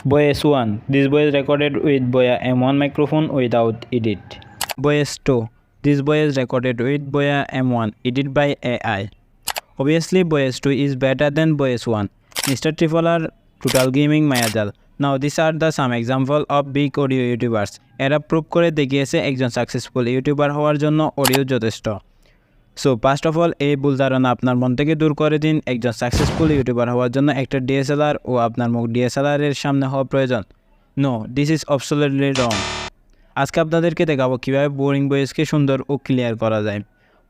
Voice 1. This voice recorded with via M1 microphone without edit. Voice 2. This voice recorded with via M1 edit by AI. Obviously, voice 2 is better than voice 1. Mr. Tripolar, Total Gaming Mayajal. Now these are the some example of big audio YouTubers. এরা prove করে দেখিয়েছে একজন successful YouTuber হওয়ার জন্য audio যথেষ্ট। So first of all এই ভুল ধারণা আপনার মন থেকে দূর করে দিন। একজন সাকসেসফুল ইউটিউবার হওয়ার জন্য একটা ডিএসএলআর ও আপনার মুখ ডিএসএলআর এর সামনে হওয়া প্রয়োজন। No, this is absolutely wrong. আজকে আপনাদেরকে দেখাবো কীভাবে বোরিং ভয়েসকে সুন্দর ও ক্লিয়ার করা যায়।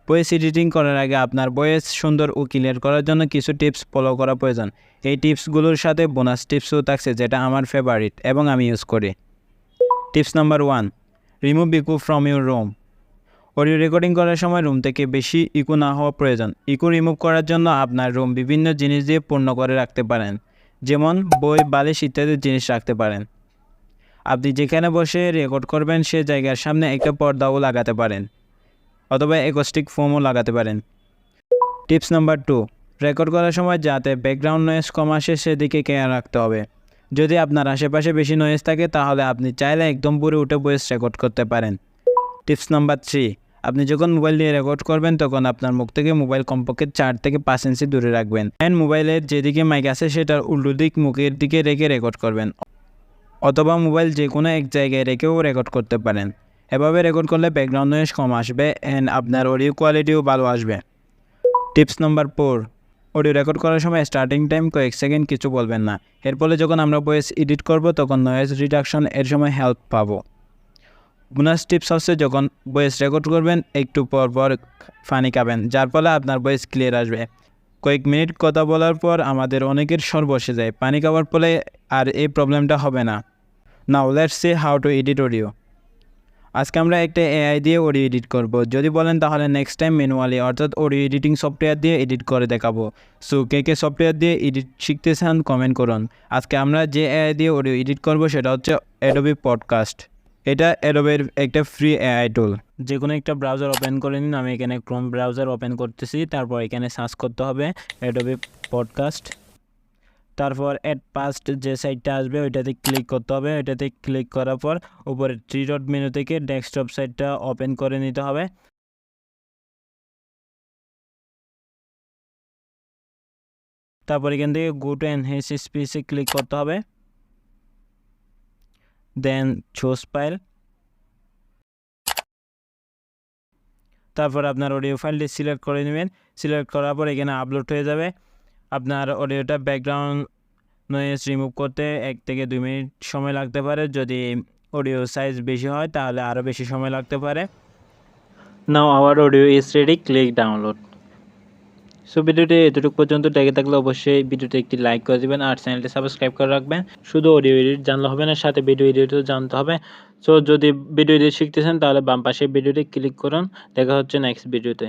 ভয়েস এডিটিং করার আগে আপনার ভয়েস সুন্দর ও ক্লিয়ার করার জন্য কিছু টিপস ফলো করা প্রয়োজন। এই টিপসগুলোর সাথে বোনাস টিপসও থাকছে যেটা আমার ফেভারিট এবং আমি ইউজ করি। Tips number 1, remove echo from your room. Audio recording করার সময় রুম থেকে বেশি ইকো না হওয়া প্রয়োজন। ইকো রিমুভ করার জন্য আপনার রুম বিভিন্ন জিনিস দিয়ে পূর্ণ করে রাখতে পারেন, যেমন বই, বালিশ ইত্যাদি জিনিস রাখতে পারেন। আপনি যেখানে বসে রেকর্ড করবেন সে জায়গার সামনে একটা পর্দাও লাগাতে পারেন অথবা অ্যাকোস্টিক ফোমও লাগাতে পারেন। টিপস নাম্বার 2, রেকর্ড করার সময় যাতে ব্যাকগ্রাউন্ড নয়েজ কম আসে সেদিকে খেয়াল রাখতে হবে। যদি আপনার আশেপাশে বেশি নয়েজ থাকে তাহলে আপনি চাইলে একদম পুরো উঠে ভয়েস রেকর্ড করতে পারেন। টিপস নাম্বার 3, আপনি যখন মোবাইল দিয়ে রেকর্ড করবেন তখন আপনার মুখ থেকে মোবাইল কমপক্ষে 4 থেকে 5 ইঞ্চি দূরে রাখবেন অ্যান্ড মোবাইলের যেদিকে মাইক আছে সেটার উল্টো দিক মুখের দিকে রেখে রেকর্ড করবেন, অথবা মোবাইল যে কোনো এক জায়গায় রেখেও রেকর্ড করতে পারেন। এভাবে রেকর্ড করলে ব্যাকগ্রাউন্ড নয়েজ কম আসবে অ্যান্ড আপনার অডিও কোয়ালিটিও ভালো আসবে। টিপস নাম্বার 4, অডিও রেকর্ড করার সময় স্টার্টিং টাইম কয়েক সেকেন্ড কিছু বলবেন না। এর ফলে যখন আমরা ভয়েস এডিট করব তখন নয়েজ রিডাকশন এর সময় হেল্প পাবো। বোনাস টিপস হচ্ছে যখন ভয়েস রেকর্ড করবেন একটু পর পর পানি খাবেন, যার ফলে আপনার ভয়েস ক্লিয়ার আসবে। কয়েক মিনিট কথা বলার পর আমাদের অনেকের স্বর বসে যায়, পানি খাওয়ার ফলে আর এই প্রবলেমটা হবে না। Now let's see how to edit audio. আজকে আমরা একটা এআই দিয়ে অডিও এডিট করব। যদি বলেন তাহলে নেক্সট টাইম ম্যানুয়ালি অর্থাৎ অডিও এডিটিং সফটওয়্যার দিয়ে এডিট করে দেখাবো। সো কে সফটওয়্যার দিয়ে এডিট শিখতে চান কমেন্ট করুন। আজকে আমরা যে এআই দিয়ে অডিও এডিট করব সেটা হচ্ছে অ্যাডোবি পডকাস্ট। এটা অ্যাডোবের একটা ফ্রি এআই টুল। যে কোনো একটা ব্রাউজার ওপেন করে নিন। আমি এখানে ক্রোম ব্রাউজার ওপেন করতেছি। তারপর এখানে সার্চ করতে হবে অ্যাডোবি পডকাস্ট। তারপর অ্যাড পাস্ট যে সাইটটা আসবে ওইটাতে ক্লিক করতে হবে। ওইটাতে ক্লিক করার পর উপরে 3 ডট মেনু থেকে ডেস্কটপ সাইটটা ওপেন করে নিতে হবে। তারপর এখান থেকে গো টু এনহ্যান্স স্পেসে ক্লিক করতে হবে, দেন চুজ ফাইল। তারপর আপনার অডিও ফাইলটি সিলেক্ট করে নেবেন। সিলেক্ট করার পর এখানে আপলোড হয়ে যাবে। আপনার অডিওটা ব্যাকগ্রাউন্ড নয়েজ রিমুভ করতে 1 থেকে 2 মিনিট সময় লাগতে পারে। যদি অডিও সাইজ বেশি হয় তাহলে আরও বেশি সময় লাগতে পারে। নাও hour audio is ready, click download. So ভিডিওটি এতটুকু পর্যন্ত দেখে থাকলে অবশ্যই ভিডিওতে একটি লাইক করে দেবেন আর চ্যানেলটি সাবস্ক্রাইব করে রাখবেন। শুধু অডিও এডিট জানলে হবে না, সাথে ভিডিও এডিটও জানতে হবে। সো যদি ভিডিও এডিট শিখতে চান তাহলে বাম পাশে ভিডিওটি ক্লিক করুন। দেখা হচ্ছে নেক্সট ভিডিওতে।